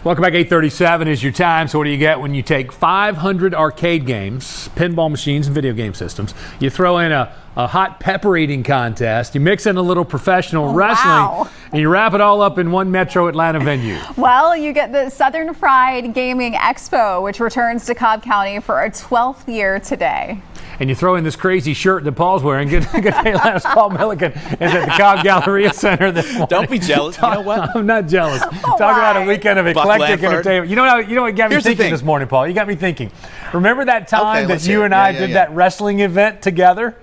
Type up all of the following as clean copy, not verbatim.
Welcome back. 8:37 is your time. So what do you get when you take 500 arcade games, pinball machines, and video game systems? You throw in a hot pepper eating contest. You mix in a little professional wrestling, and you wrap it all up in one Metro Atlanta venue. Well, you get the Southern Fried Gaming Expo, which returns to Cobb County for a 12th year today. And you throw in this crazy shirt that Paul's wearing. Good day, last Paul Milliken is at the Cobb Galleria Center this morning. Don't be jealous. You know what? I'm not jealous. Talk about a weekend of eclectic entertainment. You know what got me thinking this morning, Paul? You got me thinking. Remember that time that you and I did that wrestling event together?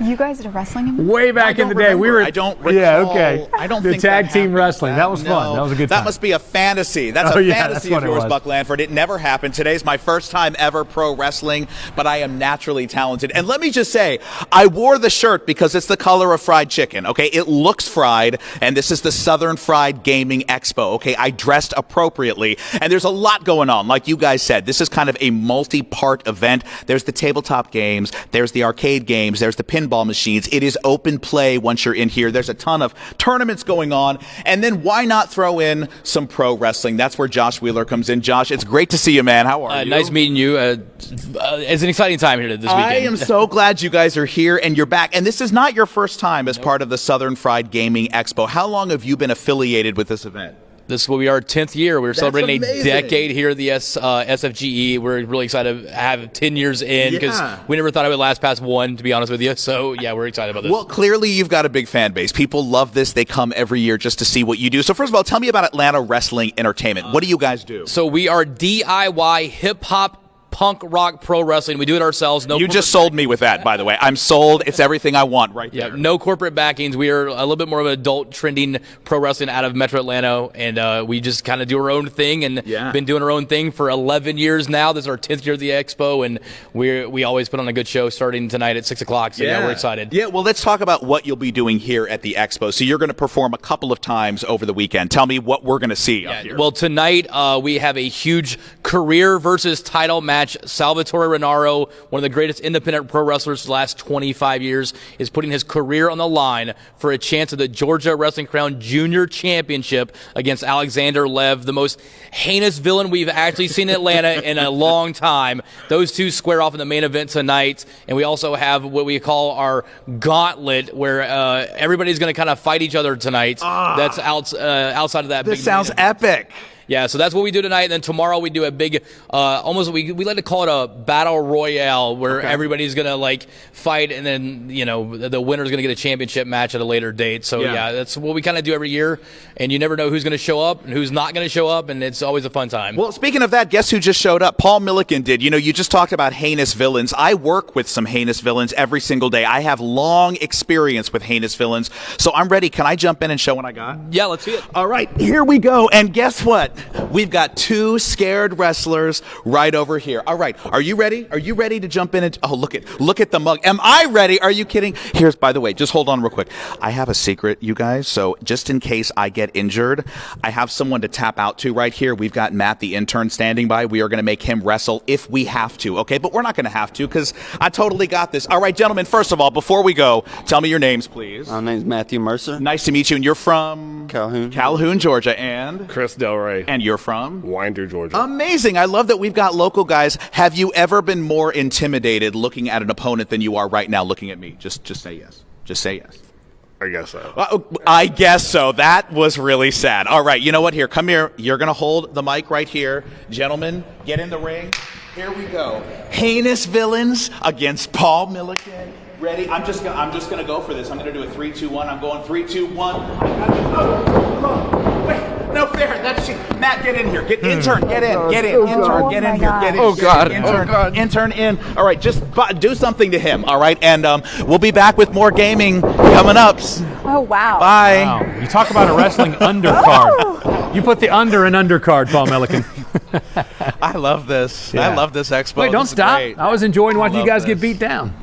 You guys did a wrestling event? Way back in the day. I don't recall. Yeah, okay. I don't the think tag that team happened. wrestling. That was fun. That was a good time. That must be a fantasy. That's a fantasy of yours, Buck Lanford. It never happened. Today's my first time ever pro wrestling, but I am naturally talented. And let me just say, I wore the shirt because it's the color of fried chicken, okay? It looks fried, and this is the Southern Fried Gaming Expo, okay? I dressed appropriately, and there's a lot going on. Like you guys said, this is kind of a multi-part event. There's the tabletop games, there's the arcade games, there's the pinball machines. It is open play once you're in here. There's a ton of tournaments going on. And then why not throw in some pro wrestling? That's where Josh Wheeler comes in. Josh, it's great to see you, man. How are you? Nice meeting you. It's an exciting time here this weekend. I am so glad you guys are here and you're back. And this is not your first time as part of the Southern Fried Gaming Expo. How long have you been affiliated with this event? This will be our 10th year. We're celebrating amazing. a decade here at the SFGE. We're really excited to have 10 years in because we never thought it would last past one, to be honest with you. So, yeah, we're excited about this. Well, clearly you've got a big fan base. People love this. They come every year just to see what you do. So, first of all, tell me about Atlanta Wrestling Entertainment. What do you guys do? So, we are DIY hip-hop punk rock pro wrestling. We do it ourselves. You just sold me with that, by the way. I'm sold. It's everything I want right there. Yeah, no corporate backings. We are a little bit more of an adult trending pro wrestling out of Metro Atlanta, and we just kind of do our own thing and been doing our own thing for 11 years now. This is our 10th year at the Expo, and we always put on a good show starting tonight at 6 o'clock, so yeah, we're excited. Yeah, well, let's talk about what you'll be doing here at the Expo. So you're going to perform a couple of times over the weekend. Tell me what we're going to see up here. Well, tonight we have a huge career versus title match. Salvatore Renaro, one of the greatest independent pro wrestlers the last 25 years, is putting his career on the line for a chance at the Georgia Wrestling Crown Junior Championship against Alexander Lev, the most heinous villain we've actually seen in Atlanta in a long time. Those two square off in the main event tonight, and we also have what we call our gauntlet, where everybody's going to kind of fight each other tonight. That's outside of that. This sounds epic. Yeah, so that's what we do tonight. And then tomorrow we do a big, we like to call it a battle royale, where everybody's going to like fight, and then, you know, the winner's going to get a championship match at a later date. So yeah, that's what we kind of do every year. And you never know who's going to show up and who's not going to show up, and it's always a fun time. Well, speaking of that, guess who just showed up? Paul Milliken did. You know, you just talked about heinous villains. I work with some heinous villains every single day. I have long experience with heinous villains. So I'm ready. Can I jump in and show what I got? Yeah, let's see it. All right, here we go. And guess what? We've got two scared wrestlers right over here. All right, are you ready? Are you ready to jump in and look at the mug? Am I ready? Are you kidding? Here's, by the way, just hold on real quick. I have a secret, you guys. So just in case I get injured, I have someone to tap out to right here. We've got Matt, the intern, standing by. We are going to make him wrestle if we have to, okay? But we're not going to have to because I totally got this. All right, gentlemen, first of all, before we go, tell me your names, please. My name's Matthew Mercer. Nice to meet you. And you're from? Calhoun, Georgia. And? Chris Delray. And you're from? Winder, Georgia. Amazing. I love that we've got local guys. Have you ever been more intimidated looking at an opponent than you are right now looking at me? Just say yes. Just say yes. I guess so. I guess so. That was really sad. All right, you know what? Here, come here. You're going to hold the mic right here. Gentlemen, get in the ring. Here we go. Heinous villains against Paul Milliken. Ready? I'm just gonna go for this. I'm gonna do a 3, 2, 1. I'm going 3, 2, 1. Wait, no fair. That's Matt. Get in here. Get intern. Get in. Get in. Intern. Get in here. Get in. Oh God. Intern in. All right. Just do something to him. All right. And we'll be back with more gaming coming up. Oh wow. Bye. Wow. You talk about a wrestling undercard. You put the under and undercard, Paul Milliken. I love this. Yeah. I love this expo. Wait, don't This is stop. great. I was enjoying watching you guys get beat down.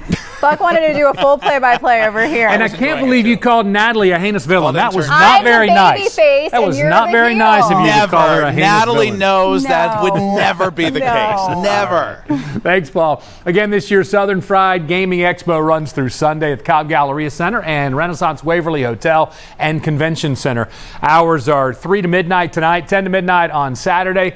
Buck wanted to do a full play-by-play over here. And I can't believe you called Natalie a heinous villain. That was I'm not the very baby nice. face That and was you're not the very heel. nice of you to call her a heinous Natalie villain. knows that would No. never be the No. case. Never. Thanks, Paul. Again, this year's Southern Fried Gaming Expo runs through Sunday at the Cobb Galleria Center and Renaissance Waverly Hotel and Convention Center. Hours are 3 to midnight tonight, 10 to midnight on Saturday.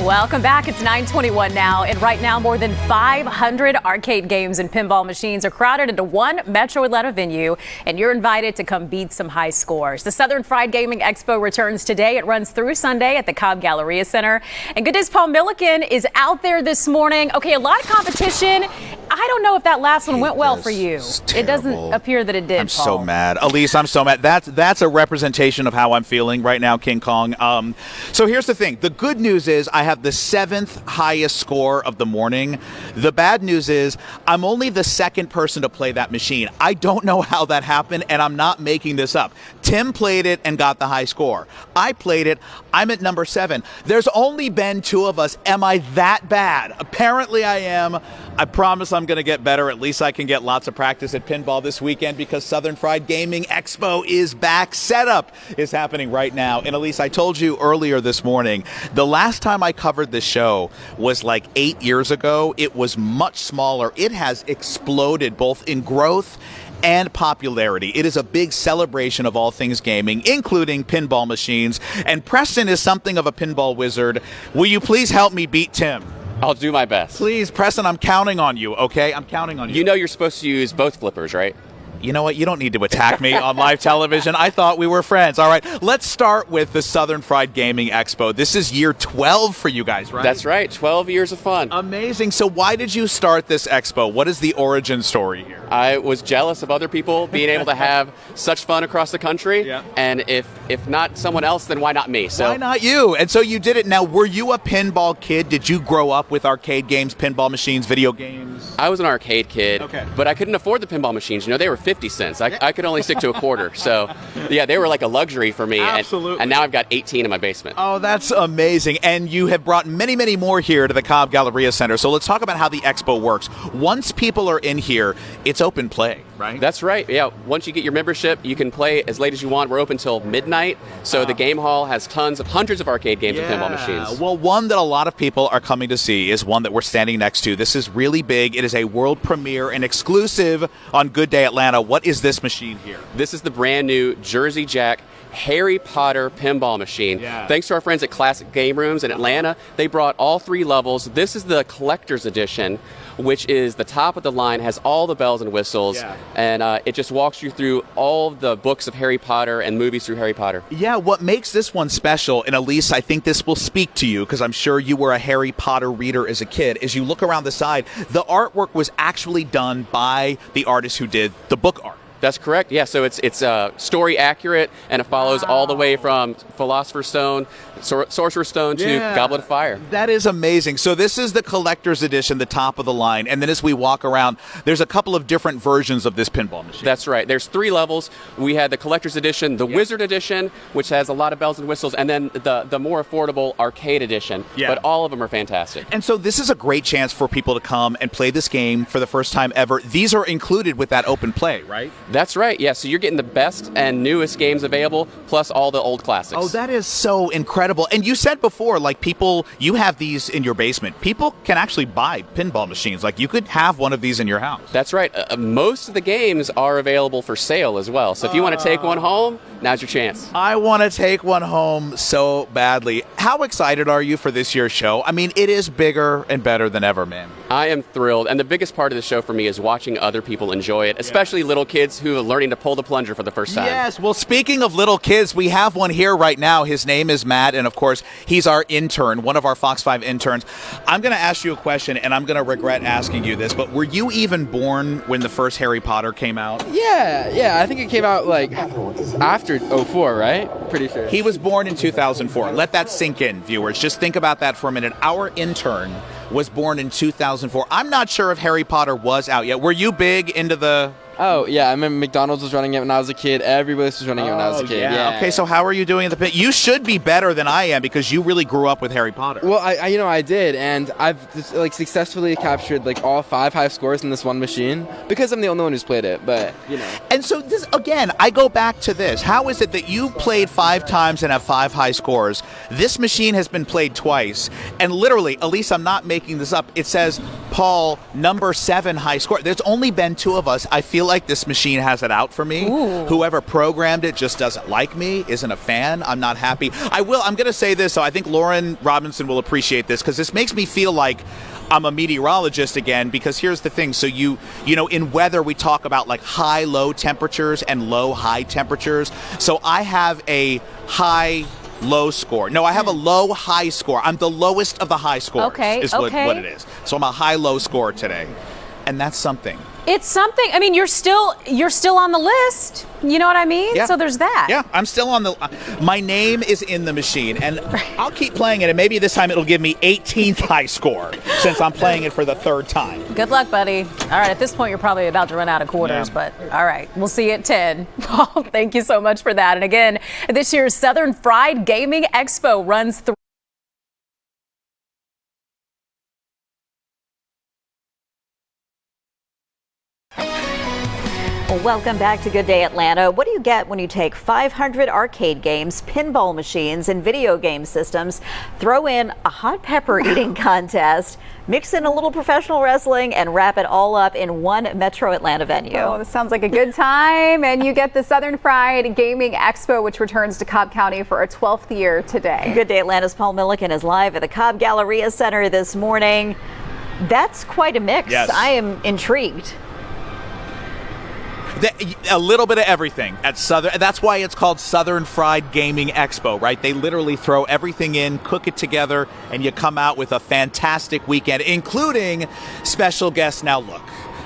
Welcome back. It's 9:21 now, and right now more than 500 arcade games and pinball machines are crowded into one Metro Atlanta venue, and you're invited to come beat some high scores. The Southern Fried Gaming Expo returns today. It runs through Sunday at the Cobb Galleria Center. And good news, Paul Milliken is out there this morning. Okay, a lot of competition. I don't know if that last one went well for you. It doesn't appear that it did, I'm Paul. so mad. Elise, I'm so mad. That's a representation of how I'm feeling right now, King Kong. So here's the thing. The good news is I have the 7th highest score of the morning. The bad news is I'm only the second person to play that machine. I don't know how that happened, and I'm not making this up. Tim played it and got the high score. I played it. I'm at number 7. There's only been 2 of us. Am I that bad? Apparently I am. I promise I'm going to get better. At least I can get lots of practice at pinball this weekend because Southern Fried Gaming Expo is back. Setup is happening right now. And Elise, I told you earlier this morning, the last time I covered this show was like 8 years ago. It was much smaller. It has exploded both in growth and popularity. It is a big celebration of all things gaming, including pinball machines. And Preston is something of a pinball wizard. Will you please help me beat Tim? I'll do my best. Please, Preston, I'm counting on you, okay? I'm counting on you. You know you're supposed to use both flippers, right? You know what? You don't need to attack me on live television. I thought we were friends. All right, let's start with the Southern Fried Gaming Expo. This is year 12 for you guys, right? That's right. 12 years of fun. Amazing. So why did you start this expo? What is the origin story here? I was jealous of other people being able to have such fun across the country. Yeah. And if not someone else, then why not me? So Why not you? And so you did it. Now, were you a pinball kid? Did you grow up with arcade games, pinball machines, video games? I was an arcade kid, Okay. but I couldn't afford the pinball machines. You know, they were 50 cents. I could only stick to a quarter. So, yeah, they were like a luxury for me. Absolutely. And now I've got 18 in my basement. Oh, that's amazing. And you have brought many, many more here to the Cobb Galleria Center. So let's talk about how the expo works. Once people are in here, it's open play, right? That's right. Yeah. Once you get your membership, you can play as late as you want. We're open till midnight. So the game hall has hundreds of arcade games and pinball machines. Well, one that a lot of people are coming to see is one that we're standing next to. This is really big. It is a world premiere and exclusive on Good Day Atlanta. What is this machine here? This is the brand new Jersey Jack Harry Potter pinball machine. Yeah. Thanks to our friends at Classic Game Rooms in Atlanta, they brought all 3 levels. This is the collector's edition, which is the top of the line, has all the bells and whistles, and it just walks you through all of the books of Harry Potter and movies through Harry Potter. Yeah, what makes this one special, and Elise, I think this will speak to you because I'm sure you were a Harry Potter reader as a kid, is you look around the side, the artwork was actually done by the artist who did the book art. That's correct. Yeah, so it's story accurate, and it follows all the way from Philosopher's Stone, Sorcerer's Stone to Goblet of Fire. That is amazing. So this is the collector's edition, the top of the line, and then as we walk around, there's a couple of different versions of this pinball machine. That's right. There's 3 levels. We had the collector's edition, the Wizard edition, which has a lot of bells and whistles, and then the more affordable arcade edition. Yeah. But all of them are fantastic. And so this is a great chance for people to come and play this game for the first time ever. These are included with that open play, right? That's right. Yeah, so you're getting the best and newest games available, plus all the old classics. Oh, that is so incredible. And you said before, like, people, you have these in your basement. People can actually buy pinball machines. Like, you could have one of these in your house. That's right. Most of the games are available for sale as well. So if you want to take one home, now's your chance. I want to take one home so badly. How excited are you for this year's show? I mean, it is bigger and better than ever, man. I am thrilled. And the biggest part of the show for me is watching other people enjoy it, especially little kids who are learning to pull the plunger for the first time. Yes. Well, speaking of little kids, we have one here right now. His name is Matt, and of course, he's our intern, one of our Fox 5 interns. I'm going to ask you a question, and I'm going to regret asking you this, but were you even born when the first Harry Potter came out? Yeah. I think it came out like after 04, right? Pretty sure. He was born in 2004. Let that sink in, viewers. Just think about that for a minute. Our intern was born in 2004. I'm not sure if Harry Potter was out yet. Were you big into the Oh, yeah. I remember McDonald's was running it when I was a kid. Everybody was running it when I was a kid. Yeah. Okay, so how are you doing at the pin? You should be better than I am because you really grew up with Harry Potter. Well, I did, and I've successfully captured all 5 high scores in this one machine because I'm the only one who's played it. But And so this again, I go back to this. How is it that you've played 5 times and have 5 high scores? This machine has been played twice, and literally, Elise, I'm not making this up. It says Paul number 7 high score. There's only been 2 of us. I feel like this machine has it out for me. Ooh. Whoever programmed it just doesn't like me, isn't a fan. I'm not happy. I'm going to say this, so I think Lauren Robinson will appreciate this because this makes me feel like I'm a meteorologist again, because here's the thing. So you know, in weather, we talk about high-low temperatures and low-high temperatures. So I have a high-low score. No, I have a low-high score. I'm the lowest of the high scores. Okay, is what it is. So I'm a high-low score today. And that's something. It's something. I mean, you're still on the list. You know what I mean? Yeah. So there's that. Yeah, I'm still on the. My name is in the machine, and I'll keep playing it, and maybe this time it'll give me 18th high score since I'm playing it for the 3rd time. Good luck, buddy. All right, at this point, you're probably about to run out of quarters, but all right, we'll see you at 10. Paul, thank you so much for that. And again, this year's Southern Fried Gaming Expo runs through. Welcome back to Good Day Atlanta. What do you get when you take 500 arcade games, pinball machines, and video game systems, throw in a hot pepper eating contest, mix in a little professional wrestling, and wrap it all up in one Metro Atlanta venue? Oh, this sounds like a good time. And you get the Southern Fried Gaming Expo, which returns to Cobb County for a 12th year today. Good Day Atlanta's Paul Milliken is live at the Cobb Galleria Center this morning. That's quite a mix. Yes. I am intrigued. A little bit of everything at Southern. That's why it's called Southern Fried Gaming Expo, right? They literally throw everything in, cook it together, and you come out with a fantastic weekend, including special guests. Now, look,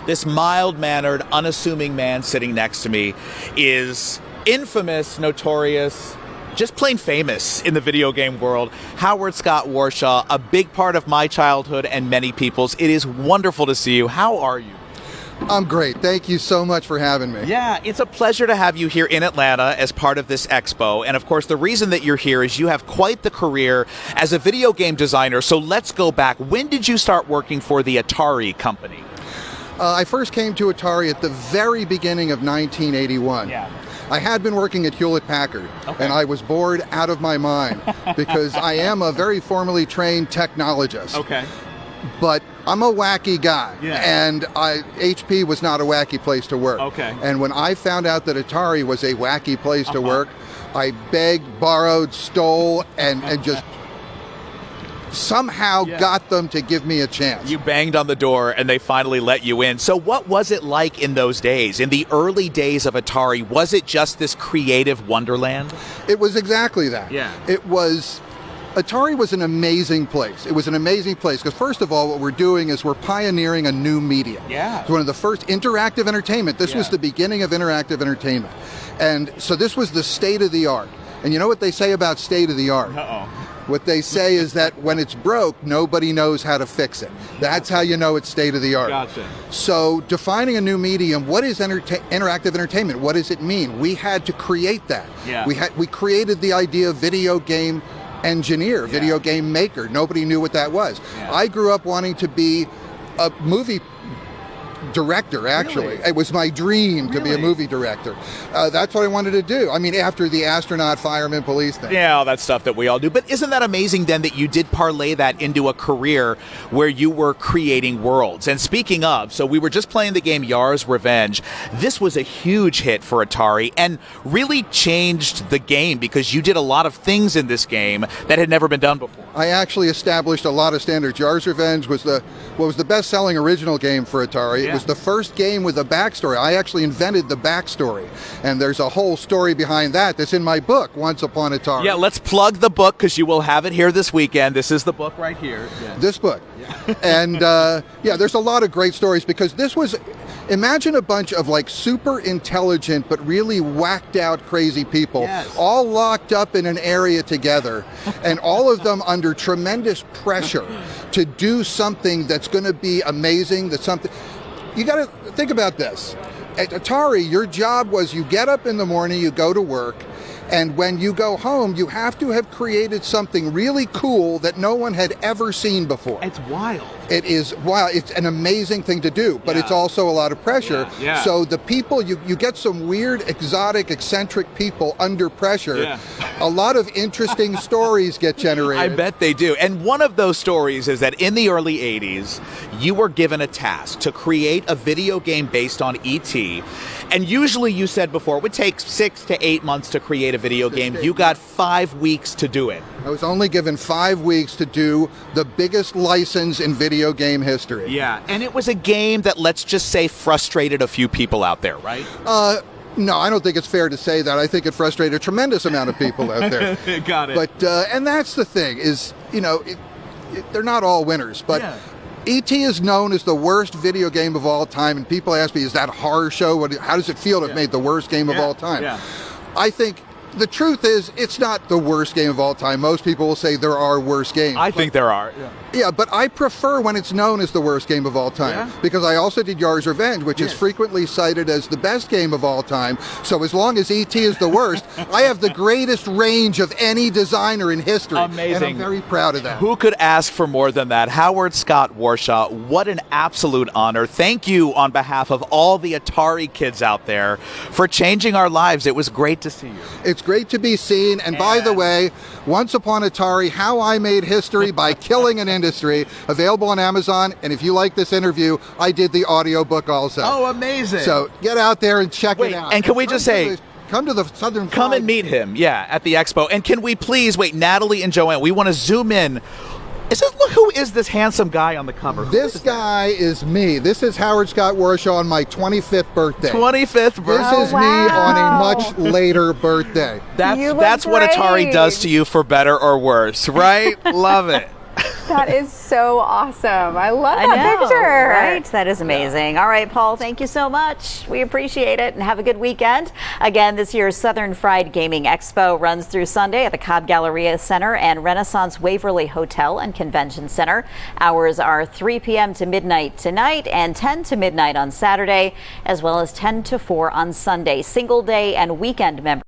this mild-mannered, unassuming man sitting next to me is infamous, notorious, just plain famous in the video game world. Howard Scott Warshaw, a big part of my childhood and many people's. It is wonderful to see you. How are you? I'm great. Thank you so much for having me. Yeah, it's a pleasure to have you here in Atlanta as part of this expo. And of course, the reason that you're here is you have quite the career as a video game designer. So let's go back. When did you start working for the Atari company? I first came to Atari at the very beginning of 1981. Yeah. I had been working at Hewlett-Packard, and I was bored out of my mind because I am a very formally trained technologist. Okay. But I'm a wacky guy, Yeah. and HP was not a wacky place to work. Okay. And when I found out that Atari was a wacky place to work, I begged, borrowed, stole, and just somehow got them to give me a chance. You banged on the door and they finally let you in. So what was it like in those days? In the early days of Atari, was it just this creative wonderland? It was exactly that. Yeah. Atari was an amazing place. It was an amazing place because, first of all, what we're doing is we're pioneering a new medium. Yeah. It's one of the first interactive entertainment. This was the beginning of interactive entertainment. And so this was the state of the art. And you know what they say about state of the art? Uh-oh. What they say is that when it's broke, nobody knows how to fix it. That's how you know it's state of the art. Gotcha. So defining a new medium, what is interactive entertainment? What does it mean? We had to create that. Yeah. We created the idea of video game engineer, video game maker. Nobody knew what that was. Yeah. I grew up wanting to be a movie director, actually. Really? It was my dream to be a movie director. That's what I wanted to do. I mean, after the astronaut, fireman, police thing. Yeah, all that stuff that we all do. But isn't that amazing then that you did parlay that into a career where you were creating worlds? And speaking of, so we were just playing the game Yar's Revenge. This was a huge hit for Atari and really changed the game because you did a lot of things in this game that had never been done before. I actually established a lot of standards. Yar's Revenge was the best-selling original game for Atari. Yeah. It was the first game with a backstory. I actually invented the backstory, and there's a whole story behind that that's in my book, Once Upon Atari. Yeah, let's plug the book because you will have it here this weekend. This is the book right here. Yeah. This book. And there's a lot of great stories because this was, imagine a bunch of like super intelligent but really whacked out crazy people, all locked up in an area together, and all of them under tremendous pressure to do something that's going to be amazing. That's something. You got to think about this. At Atari, your job was you get up in the morning, you go to work, and when you go home, you have to have created something really cool that no one had ever seen before. It's wild. It is wild. It's an amazing thing to do, but it's also a lot of pressure. Yeah. So the people, you get some weird, exotic, eccentric people under pressure. Yeah. A lot of interesting stories get generated. I bet they do. And one of those stories is that in the early 80s, you were given a task to create a video game based on E.T. And usually, you said before, it would take 6 to 8 months to create a video game. You got 5 weeks to do it. I was only given 5 weeks to do the biggest license in video game history. Yeah, and it was a game that, let's just say, frustrated a few people out there, right? No, I don't think it's fair to say that. I think it frustrated a tremendous amount of people out there. Got it. But and that's the thing is, they're not all winners, but. Yeah. E.T. is known as the worst video game of all time, and people ask me, is that a horror show? How does it feel to have made the worst game of all time? Yeah. I think the truth is it's not the worst game of all time. Most people will say there are worse games. I think there are. Yeah, but I prefer when it's known as the worst game of all time, because I also did Yar's Revenge, which is frequently cited as the best game of all time. So as long as E.T. is the worst, I have the greatest range of any designer in history. Amazing. And I'm very proud of that. Who could ask for more than that? Howard Scott Warshaw, what an absolute honor. Thank you on behalf of all the Atari kids out there for changing our lives. It was great to see you. It's great to be seen. And by the way, Once Upon Atari, How I Made History by Killing an Industry, available on Amazon. And if you like this interview, I did the audiobook also. Oh, amazing. So get out there and check it out. And can we just say, come to the Southern come and meet him, at the expo. And can we please, Natalie and Joanne, we want to zoom in. Who is this handsome guy on the cover? This guy is me. This is Howard Scott Warshaw on my 25th birthday. 25th birthday. This is me on a much later birthday. That's what Atari does to you, for better or worse, right? Love it. That is so awesome. I love that picture. Right? That is amazing. All right, Paul, thank you so much. We appreciate it, and have a good weekend. Again, this year's Southern Fried Gaming Expo runs through Sunday at the Cobb Galleria Center and Renaissance Waverly Hotel and Convention Center. Hours are 3 p.m. to midnight tonight and 10 to midnight on Saturday, as well as 10 to 4 on Sunday. Single day and weekend members